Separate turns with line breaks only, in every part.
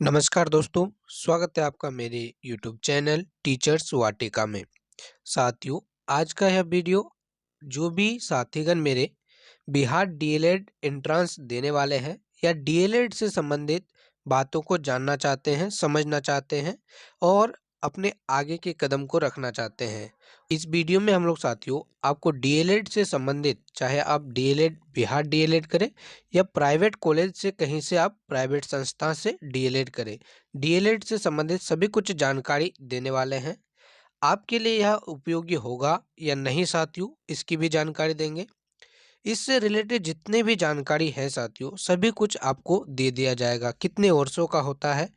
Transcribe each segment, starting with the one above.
नमस्कार दोस्तों, स्वागत है आपका मेरे YouTube चैनल टीचर्स वाटिका में। साथियों, आज का यह वीडियो जो भी साथीगण मेरे बिहार डीएलएड एंट्रेंस देने वाले हैं या डीएलएड से संबंधित बातों को जानना चाहते हैं, समझना चाहते हैं और अपने आगे के कदम को रखना चाहते हैं। इस वीडियो में हम लोग साथियों आपको डीएलएड से संबंधित, चाहे आप डीएलएड बिहार डीएलएड करें या प्राइवेट कॉलेज से कहीं से आप प्राइवेट संस्था से डीएलएड करें, डीएलएड से संबंधित सभी कुछ जानकारी देने वाले हैं। आपके लिए यह उपयोगी होगा या नहीं साथियों, इसकी भी जानकारी देंगे। इससे रिलेटेड जितने भी जानकारी है साथियों, सभी कुछ आपको दे दिया जाएगा। कितने वर्षों का होता है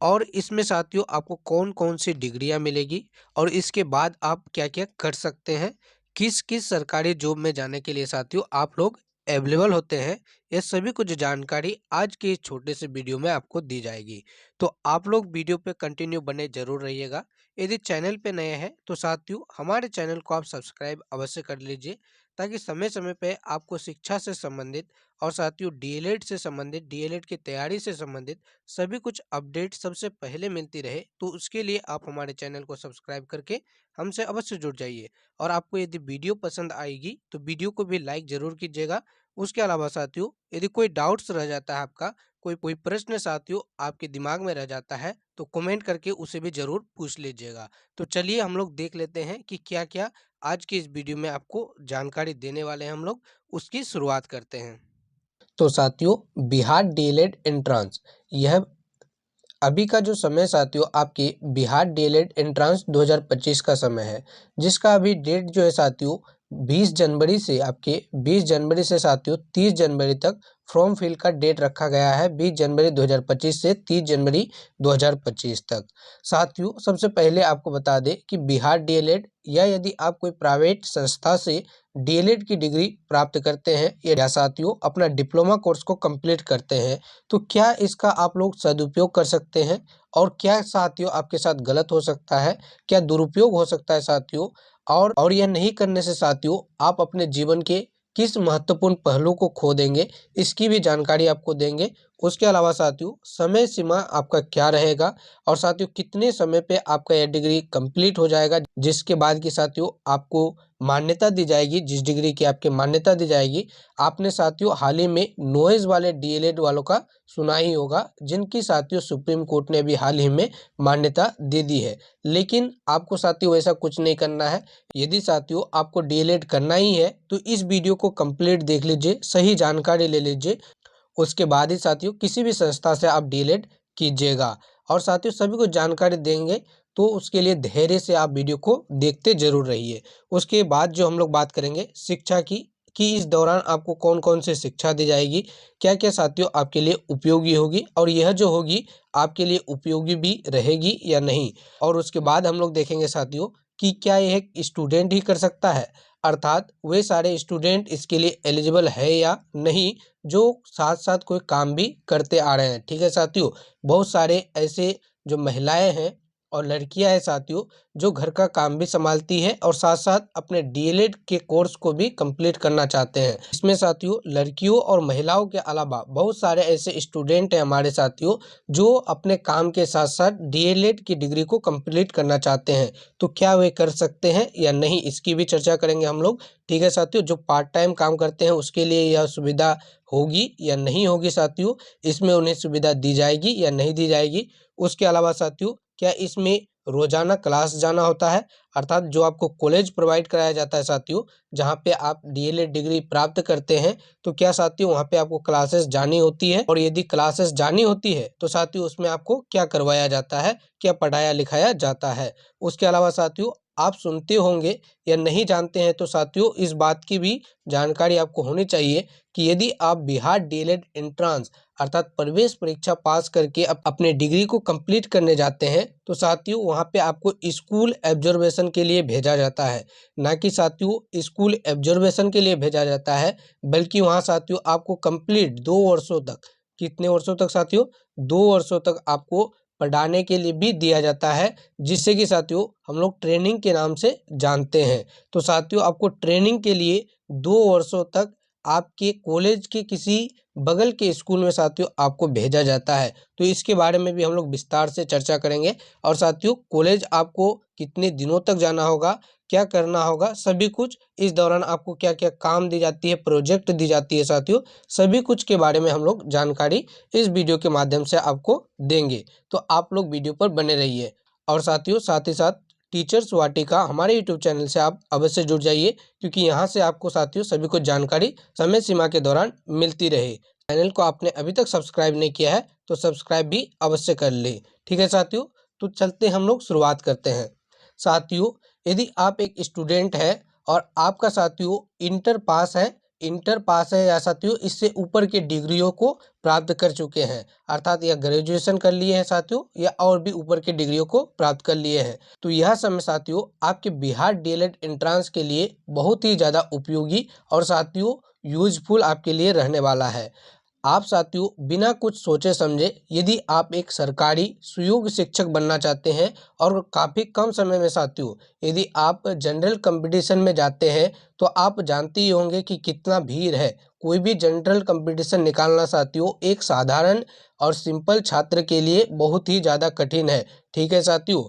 और इसमें साथियों आपको कौन कौन सी डिग्रियां मिलेगी और इसके बाद आप क्या क्या कर सकते हैं, किस किस सरकारी जॉब में जाने के लिए साथियों आप लोग अवेलेबल होते हैं, ये सभी कुछ जानकारी आज के इस छोटे से वीडियो में आपको दी जाएगी। तो आप लोग वीडियो पे कंटिन्यू बने जरूर रहिएगा। यदि चैनल पे नए हैं तो साथियों हमारे चैनल को आप सब्सक्राइब अवश्य कर लीजिए, ताकि समय समय पे आपको शिक्षा से संबंधित और साथियों डीएलएड से संबंधित, डीएलएड की तैयारी से संबंधित सभी कुछ अपडेट सबसे पहले मिलती रहे। तो उसके लिए आप हमारे चैनल को सब्सक्राइब करके हमसे अवश्य जुड़ जाइए। और आपको यदि वीडियो पसंद आएगी तो वीडियो को भी लाइक जरूर कीजिएगा। उसके अलावा साथियों यदि कोई डाउट्स रह जाता है, आपका कोई कोई प्रश्न साथियों आपके दिमाग में रह जाता है, तो कमेंट करके उसे भी जरूर पूछ लीजिएगा। तो चलिए हम लोग देख लेते हैं कि क्या क्या आज की इस वीडियो में आपको जानकारी देने वाले हैं। हम लोग उसकी शुरुआत करते हैं। तो साथियों, बिहार डीएलएड एंट्रेंस, यह अभी का जो समय साथियों आपके बिहार डीएलएड एंट्रेंस 2025 का समय है, जिसका अभी डेट जो है साथियों 20 जनवरी से आपके 20 जनवरी से साथियों 30 जनवरी तक फॉर्म फिल का डेट रखा गया है। 20 जनवरी 2025 से 30 जनवरी 2025 तक। साथियों सबसे पहले आपको बता दें कि बिहार डीएलएड या यदि आप कोई प्राइवेट संस्था से डीएलएड की डिग्री प्राप्त करते हैं या साथियों अपना डिप्लोमा कोर्स को कंप्लीट करते हैं, तो क्या इसका आप लोग सदुपयोग कर सकते हैं और क्या साथियों आपके साथ गलत हो सकता है, क्या दुरुपयोग हो सकता है साथियों, और यह नहीं करने से साथियों आप अपने जीवन के किस महत्वपूर्ण पहलू को खो देंगे, इसकी भी जानकारी आपको देंगे। उसके अलावा साथियों समय सीमा आपका क्या रहेगा और साथियों कितने समय पे आपका यह डिग्री कंप्लीट हो जाएगा, जिसके बाद की साथियों आपको मान्यता दी जाएगी, जिस डिग्री की आपके मान्यता दी जाएगी। आपने साथियों हाल ही में नॉइज वाले डीएलएड वालों का सुना ही होगा, जिनकी साथियों सुप्रीम कोर्ट ने भी हाल ही में मान्यता दे दी है। लेकिन आपको साथियों ऐसा कुछ नहीं करना है। यदि साथियों आपको डीएलएड करना ही है तो इस वीडियो को कंप्लीट देख लीजिए, सही जानकारी ले लीजिए, उसके बाद ही साथियों किसी भी संस्था से आप डीएलएड कीजिएगा। और साथियों सभी को जानकारी देंगे, तो उसके लिए धैर्य से आप वीडियो को देखते जरूर रहिए। उसके बाद जो हम लोग बात करेंगे शिक्षा की, कि इस दौरान आपको कौन कौन से शिक्षा दी जाएगी, क्या क्या साथियों आपके लिए उपयोगी होगी और यह जो होगी आपके लिए उपयोगी भी रहेगी या नहीं। और उसके बाद हम लोग देखेंगे साथियों कि क्या यह एक स्टूडेंट ही कर सकता है, अर्थात वे सारे स्टूडेंट इसके लिए एलिजिबल है या नहीं जो साथ साथ कोई काम भी करते आ रहे हैं। ठीक है साथियों, बहुत सारे ऐसे जो महिलाएं हैं और लड़कियां हैं साथियों, जो घर का काम भी संभालती है और साथ साथ अपने डीएलएड के कोर्स को भी कंप्लीट करना चाहते हैं। इसमें साथियों लड़कियों और महिलाओं के अलावा बहुत सारे ऐसे स्टूडेंट हैं हमारे साथियों, जो अपने काम के साथ साथ डीएलएड की डिग्री को कंप्लीट करना चाहते हैं। तो क्या वे कर सकते हैं या नहीं, इसकी भी चर्चा करेंगे हम लोग। ठीक है साथियों, जो पार्ट टाइम काम करते हैं उसके लिए यह सुविधा होगी या नहीं होगी साथियों, इसमें उन्हें सुविधा दी जाएगी या नहीं दी जाएगी। उसके अलावा साथियों क्या इसमें रोजाना क्लास जाना होता है, अर्थात जो आपको कॉलेज प्रोवाइड कराया जाता है साथियों, जहां पे आप डीएलएड डिग्री प्राप्त करते हैं, तो क्या साथियों वहां पे आपको क्लासेस जानी होती है, और यदि क्लासेस जानी होती है तो साथियों उसमें आपको क्या करवाया जाता है, क्या पढ़ाया लिखाया जाता है। उसके अलावा साथियों आप सुनते होंगे या नहीं जानते हैं, तो साथियों इस बात की भी जानकारी आपको होनी चाहिए कि यदि आप बिहार डीएलएड एंट्रेंस अर्थात प्रवेश परीक्षा पास करके अपने डिग्री को कंप्लीट करने जाते हैं, तो साथियों वहां पे आपको स्कूल ऑब्जर्वेशन के लिए भेजा जाता है। ना कि साथियों स्कूल ऑब्जर्वेशन के लिए भेजा जाता है, बल्कि वहां साथियों आपको कंप्लीट 2 वर्षों तक, कितने वर्षों तक साथियों, 2 वर्षों तक आपको पढ़ाने के लिए भी दिया जाता है, जिससे कि साथियों हम लोग ट्रेनिंग के नाम से जानते हैं। तो साथियों आपको ट्रेनिंग के लिए 2 वर्षों तक आपके कॉलेज के किसी बगल के स्कूल में साथियों आपको भेजा जाता है। तो इसके बारे में भी हम लोग विस्तार से चर्चा करेंगे। और साथियों कॉलेज आपको कितने दिनों तक जाना होगा, क्या करना होगा, सभी कुछ इस दौरान आपको क्या क्या काम दी जाती है, प्रोजेक्ट दी जाती है साथियों, सभी कुछ के बारे में हम लोग जानकारी इस वीडियो के माध्यम से आपको देंगे। तो आप लोग वीडियो पर बने रहिए। और साथियों साथ ही साथ टीचर्स वाटिका हमारे यूट्यूब चैनल से आप अवश्य जुड़ जाइए, क्योंकि यहाँ से आपको साथियों सभी कुछ जानकारी समय सीमा के दौरान मिलती रहे। चैनल को आपने अभी तक सब्सक्राइब नहीं किया है तो सब्सक्राइब भी अवश्य कर ले। ठीक है साथियों, तो चलते हम लोग शुरुआत करते हैं। साथियों यदि आप एक स्टूडेंट है और आपका साथियों इंटर पास है या साथियों इससे ऊपर के डिग्रियों को प्राप्त कर चुके हैं, अर्थात या ग्रेजुएशन कर लिए हैं साथियों या और भी ऊपर के डिग्रियों को प्राप्त कर लिए हैं, तो यह समय साथियों आपके बिहार डीएलएड एंट्रेंस के लिए बहुत ही ज़्यादा उपयोगी और साथियों यूजफुल आपके लिए रहने वाला है। आप साथियों बिना कुछ सोचे समझे यदि आप एक सरकारी सुयोग्य शिक्षक बनना चाहते हैं और काफ़ी कम समय में साथियों यदि आप जनरल कंपटीशन में जाते हैं, तो आप जानते ही होंगे कि कितना भीड़ है। कोई भी जनरल कंपटीशन निकालना साथियों एक साधारण और सिंपल छात्र के लिए बहुत ही ज़्यादा कठिन है। ठीक है साथियों,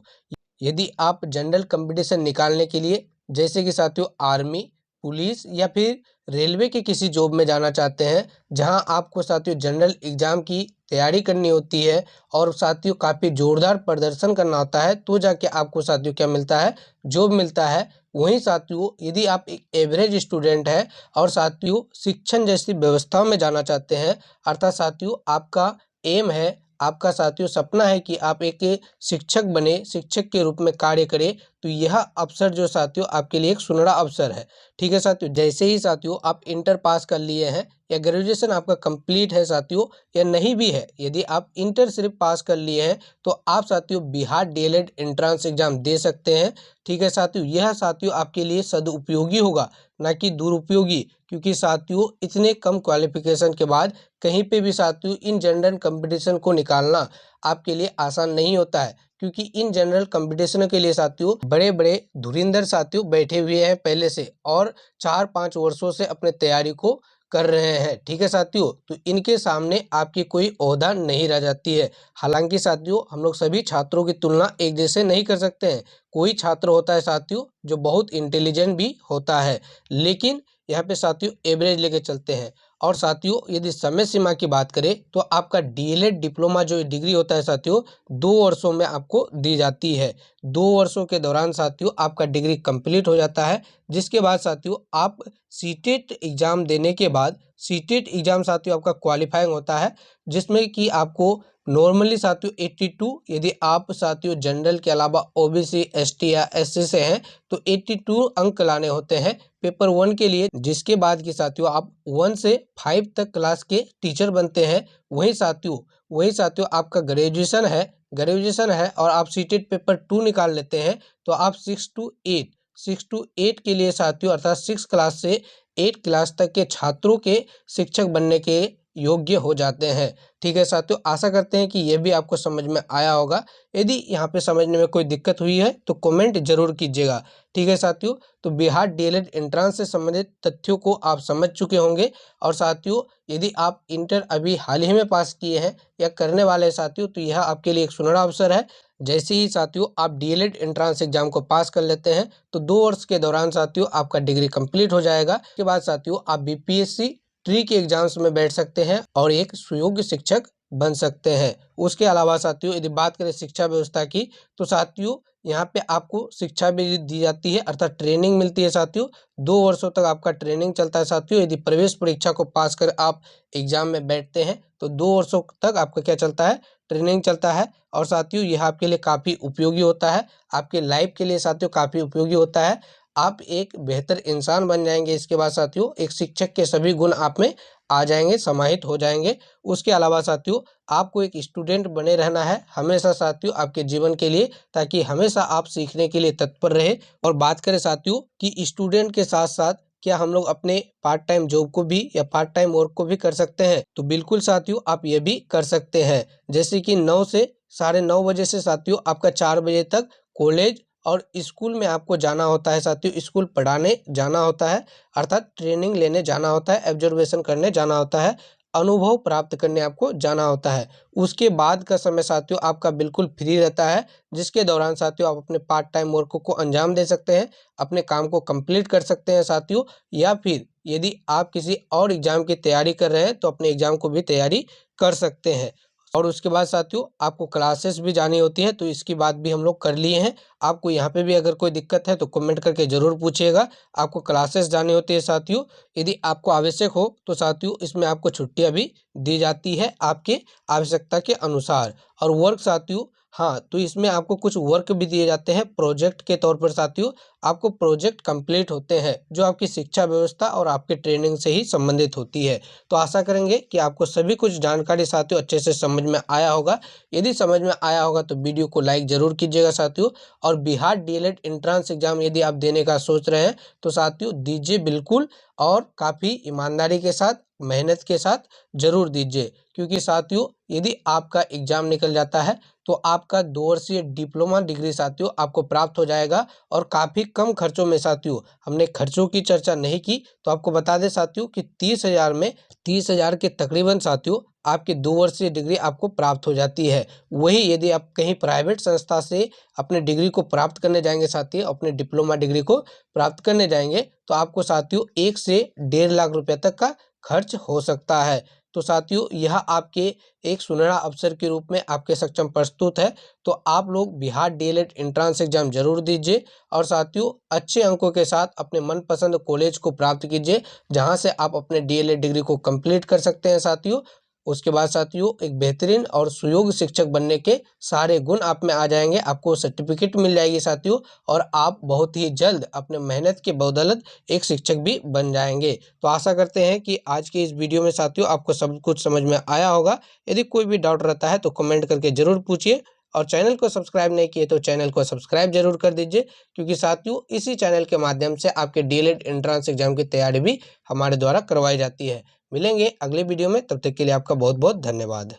यदि आप जनरल कंपटीशन निकालने के लिए जैसे कि साथियों आर्मी, पुलिस या फिर रेलवे के किसी जॉब में जाना चाहते हैं, जहां आपको साथियों जनरल एग्जाम की तैयारी करनी होती है और साथियों काफ़ी जोरदार प्रदर्शन करना होता है, तो जाके आपको साथियों क्या मिलता है, जॉब मिलता है। वहीं साथियों यदि आप एक एवरेज स्टूडेंट है और साथियों शिक्षण जैसी व्यवस्थाओं में जाना चाहते हैं, अर्थात साथियों आपका एम है, आपका साथियों सपना है कि आप एक शिक्षक बने, शिक्षक के रूप में कार्य करें, तो यह अवसर जो साथियों आपके लिए एक सुनहरा अवसर है। ठीक है साथियों, जैसे ही साथियों आप इंटर पास कर लिए हैं या ग्रेजुएशन आपका कंप्लीट है साथियों या नहीं भी है, यदि आप इंटर सिर्फ पास कर लिए हैं तो आप साथियों बिहार डीएलएड एंट्रेंस एग्जाम दे सकते हैं। ठीक है साथियों, यह साथियों आपके लिए सदुपयोगी होगा, ना कि दुरुपयोगी, क्योंकि साथियों इतने कम क्वालिफिकेशन के बाद कहीं पे भी साथियों इन जनरल कंपटीशन को निकालना आपके लिए आसान नहीं होता है, क्योंकि इन जनरल कंपटीशनों के लिए साथियों बड़े बड़े धुरिंधर साथियों बैठे हुए हैं पहले से और 4-5 वर्षों से अपने तैयारी को कर रहे हैं। ठीक है साथियों, तो इनके सामने आपकी कोई ओहदा नहीं रह जाती है। हालांकि साथियों हम लोग सभी छात्रों की तुलना एक जैसे नहीं कर सकते हैं। कोई छात्र होता है साथियों जो बहुत इंटेलिजेंट भी होता है, लेकिन यहाँ पे साथियों एवरेज लेके चलते हैं। और साथियों यदि समय सीमा की बात करें तो आपका डीएलएड डिप्लोमा जो डिग्री होता है साथियों 2 वर्षों में आपको दी जाती है। 2 वर्षों के दौरान साथियों आपका डिग्री कंप्लीट हो जाता है, जिसके बाद साथियों आप सीटेट एग्जाम देने के बाद सीटेट एग्जाम साथियों आपका क्वालिफाइंग होता है, जिसमें कि आपको नॉर्मली साथियों 82, यदि आप साथियों जनरल के अलावा ओबीसी, एसटी या एससी से हैं तो 82 अंक लाने होते हैं पेपर 1 के लिए, जिसके बाद की साथियों आप 1 से 5 तक क्लास के टीचर बनते हैं। वही साथियों आपका ग्रेजुएशन है और आप सीटेट पेपर 2 निकाल लेते हैं, तो आप 6 to 8 के लिए साथियों अर्थात 6 क्लास से 8 क्लास तक के छात्रों के शिक्षक बनने के योग्य हो जाते हैं। ठीक है साथियों, आशा करते हैं कि यह भी आपको समझ में आया होगा। यदि यहाँ पे समझने में कोई दिक्कत हुई है तो कमेंट जरूर कीजिएगा। ठीक है साथियों, तो बिहार डीएलएड एंट्रेंस से संबंधित तथ्यों को आप समझ चुके होंगे। और साथियों यदि आप इंटर अभी हाल ही में पास किए हैं या करने वाले हैं साथियों, तो यह आपके लिए एक सुनहरा अवसर है। जैसे ही साथियों आप डीएलएड एंट्रेंस एग्जाम को पास कर लेते हैं तो 2 वर्ष के दौरान साथियों आपका डिग्री कंप्लीट हो जाएगा। इसके बाद साथियों आप बीपीएससी ट्री के एग्जाम्स में बैठ सकते हैं और एक सुयोग्य शिक्षक बन सकते हैं। उसके अलावा साथियों यदि बात करें शिक्षा व्यवस्था की, तो साथियों यहाँ पे आपको शिक्षा भी दी जाती है, अर्थात ट्रेनिंग मिलती है साथियों। 2 वर्षों तक आपका ट्रेनिंग चलता है साथियों। यदि प्रवेश परीक्षा को पास कर आप एग्जाम में बैठते हैं तो 2 वर्षों तक आपका क्या चलता है, ट्रेनिंग चलता है। और साथियों यह आपके लिए काफ़ी उपयोगी होता है, आपके लाइफ के लिए साथियों काफ़ी उपयोगी होता है। आप एक बेहतर इंसान बन जाएंगे। इसके बाद साथियों एक शिक्षक के सभी गुण आप में आ जाएंगे, समाहित हो जाएंगे। उसके अलावा साथियों आपको एक स्टूडेंट बने रहना है हमेशा साथियों आपके जीवन के लिए, ताकि हमेशा आप सीखने के लिए तत्पर रहे। और बात करें साथियों कि स्टूडेंट के साथ साथ क्या हम लोग अपने पार्ट टाइम जॉब को भी या पार्ट टाइम वर्क को भी कर सकते हैं, तो बिल्कुल साथियों आप ये भी कर सकते हैं। जैसे कि 9 से 9:30 बजे से साथियों आपका 4 बजे तक कॉलेज और स्कूल में आपको जाना होता है साथियों, स्कूल पढ़ाने जाना होता है, अर्थात ट्रेनिंग लेने जाना होता है, ऑब्जर्वेशन करने जाना होता है, अनुभव प्राप्त करने आपको जाना होता है। उसके बाद का समय साथियों आपका बिल्कुल फ्री रहता है, जिसके दौरान साथियों आप अपने पार्ट टाइम वर्क को अंजाम दे सकते हैं, अपने काम को कंप्लीट कर सकते हैं साथियों। या फिर यदि आप किसी और एग्जाम की तैयारी कर रहे हैं तो अपने एग्जाम को भी तैयारी कर सकते हैं। और उसके बाद साथियों आपको क्लासेस भी जानी होती है, तो इसकी बात भी हम लोग कर लिए हैं। आपको यहाँ पे भी अगर कोई दिक्कत है तो कमेंट करके ज़रूर पूछिएगा। आपको क्लासेस जानी होती है साथियों, यदि आपको आवश्यक हो तो साथियों इसमें आपको छुट्टियाँ भी दी जाती है आपके आवश्यकता के अनुसार। और वर्क साथियों, हाँ, तो इसमें आपको कुछ वर्क भी दिए जाते हैं प्रोजेक्ट के तौर पर साथियों। आपको प्रोजेक्ट कंप्लीट होते हैं जो आपकी शिक्षा व्यवस्था और आपके ट्रेनिंग से ही संबंधित होती है। तो आशा करेंगे कि आपको सभी कुछ जानकारी साथियों अच्छे से समझ में आया होगा। यदि समझ में आया होगा तो वीडियो को लाइक जरूर कीजिएगा साथियों। और बिहार डीएलएड एंट्रेंस एग्जाम यदि आप देने का सोच रहे हैं तो साथियों दीजिए बिल्कुल, और काफ़ी ईमानदारी के साथ, मेहनत के साथ जरूर दीजिए। क्योंकि साथियों यदि आपका एग्जाम निकल जाता है तो आपका 2 वर्षीय डिप्लोमा डिग्री साथियों आपको प्राप्त हो जाएगा, और काफ़ी कम खर्चों में साथियों। हमने खर्चों की चर्चा नहीं की तो आपको बता दें साथियों कि 30,000 में 30,000 के तकरीबन साथियों आपकी 2 वर्षीय डिग्री आपको प्राप्त हो जाती है। वही यदि आप कहीं प्राइवेट संस्था से अपने डिग्री को प्राप्त करने जाएंगे साथियों, अपने डिप्लोमा डिग्री को प्राप्त करने जाएंगे तो आपको साथियों 1 से 1.5 लाख रुपए तक का खर्च हो सकता है। तो साथियों यह आपके एक सुनहरा अवसर के रूप में आपके सक्षम प्रस्तुत है। तो आप लोग बिहार डीएलएड एंट्रेंस एग्जाम जरूर दीजिए, और साथियों अच्छे अंकों के साथ अपने मनपसंद कॉलेज को प्राप्त कीजिए, जहां से आप अपने डीएलएड डिग्री को कंप्लीट कर सकते हैं साथियों। उसके बाद साथियों एक बेहतरीन और सुयोग्य शिक्षक बनने के सारे गुण आप में आ जाएंगे, आपको सर्टिफिकेट मिल जाएगी साथियों, और आप बहुत ही जल्द अपने मेहनत के बदौलत एक शिक्षक भी बन जाएंगे। तो आशा करते हैं कि आज की इस वीडियो में साथियों आपको सब कुछ समझ में आया होगा। यदि कोई भी डाउट रहता है तो कमेंट करके जरूर पूछिए, और चैनल को सब्सक्राइब नहीं किए तो चैनल को सब्सक्राइब जरूर कर दीजिए। क्योंकि साथियों इसी चैनल के माध्यम से आपके डीएलएड एंट्रेंस एग्जाम की तैयारी भी हमारे द्वारा करवाई जाती है। मिलेंगे अगले वीडियो में, तब तक के लिए आपका बहुत बहुत धन्यवाद।